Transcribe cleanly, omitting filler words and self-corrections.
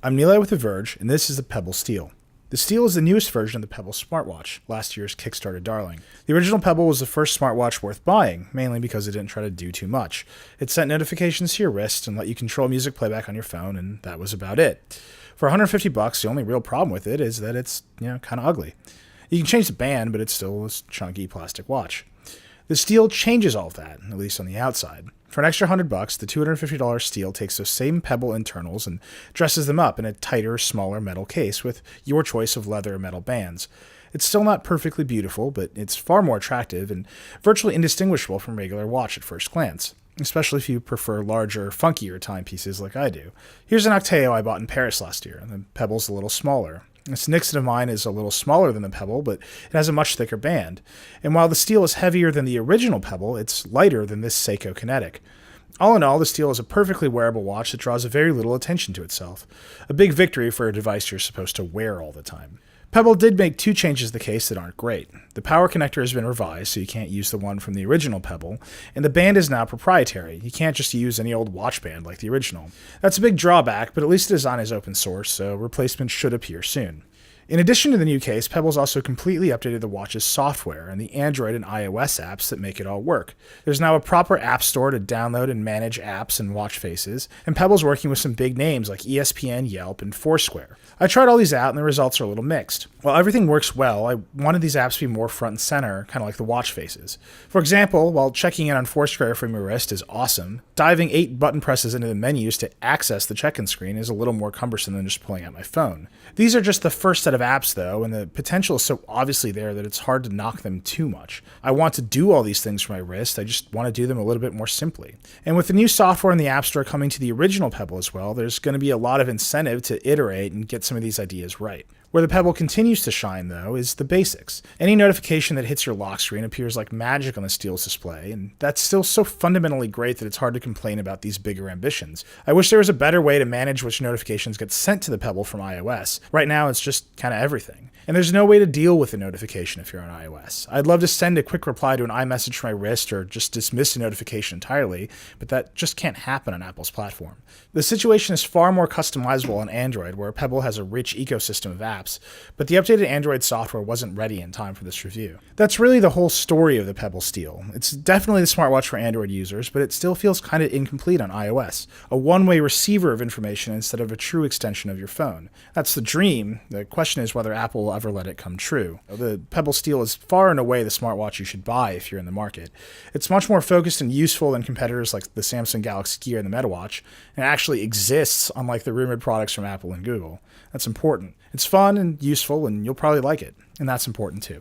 I'm Nilay with The Verge, and this is the Pebble Steel. The Steel is the newest version of the Pebble smartwatch, last year's Kickstarter darling. The original Pebble was the first smartwatch worth buying, mainly because it didn't try to do too much. It sent notifications to your wrist and let you control music playback on your phone, and that was about it. For $150, the only real problem with it is that it's, kind of ugly. You can change the band, but it's still this chunky plastic watch. The Steel changes all of that, at least on the outside. For an extra $100, the $250 Steel takes those same Pebble internals and dresses them up in a tighter, smaller metal case with your choice of leather or metal bands. It's still not perfectly beautiful, but it's far more attractive and virtually indistinguishable from a regular watch at first glance, especially if you prefer larger, funkier timepieces like I do. Here's an Octeo I bought in Paris last year, and the Pebble's a little smaller. This Nixon of mine is a little smaller than the Pebble, but it has a much thicker band. And while the Steel is heavier than the original Pebble, it's lighter than this Seiko Kinetic. All in all, the Steel is a perfectly wearable watch that draws very little attention to itself. A big victory for a device you're supposed to wear all the time. Pebble did make two changes to the case that aren't great. The power connector has been revised, so you can't use the one from the original Pebble, and the band is now proprietary. You can't just use any old watch band like the original. That's a big drawback, but at least the design is open source, so replacements should appear soon. In addition to the new case, Pebble's also completely updated the watch's software and the Android and iOS apps that make it all work. There's now a proper app store to download and manage apps and watch faces, and Pebble's working with some big names like ESPN, Yelp, and Foursquare. I tried all these out and the results are a little mixed. While everything works well, I wanted these apps to be more front and center, kind of like the watch faces. For example, while checking in on Foursquare from your wrist is awesome, diving 8 button presses into the menus to access the check-in screen is a little more cumbersome than just pulling out my phone. These are just the first set of apps though, and the potential is so obviously there that it's hard to knock them too much. I want to do all these things from my wrist, I just want to do them a little bit more simply. And with the new software in the App Store coming to the original Pebble as well, there's going to be a lot of incentive to iterate and get some of these ideas right. Where the Pebble continues to shine, though, is the basics. Any notification that hits your lock screen appears like magic on the Steel's display, and that's still so fundamentally great that it's hard to complain about these bigger ambitions. I wish there was a better way to manage which notifications get sent to the Pebble from iOS. Right now, it's just kind of everything. And there's no way to deal with a notification if you're on iOS. I'd love to send a quick reply to an iMessage from my wrist or just dismiss a notification entirely, but that just can't happen on Apple's platform. The situation is far more customizable on Android, where Pebble has a rich ecosystem of apps, but the updated Android software wasn't ready in time for this review. That's really the whole story of the Pebble Steel. It's definitely the smartwatch for Android users, but it still feels kind of incomplete on iOS. A one-way receiver of information instead of a true extension of your phone. That's the dream. The question is whether Apple will ever let it come true. The Pebble Steel is far and away the smartwatch you should buy if you're in the market. It's much more focused and useful than competitors like the Samsung Galaxy Gear and the MetaWatch, and it actually exists unlike the rumored products from Apple and Google. That's important. It's fun and useful, and you'll probably like it, and that's important too.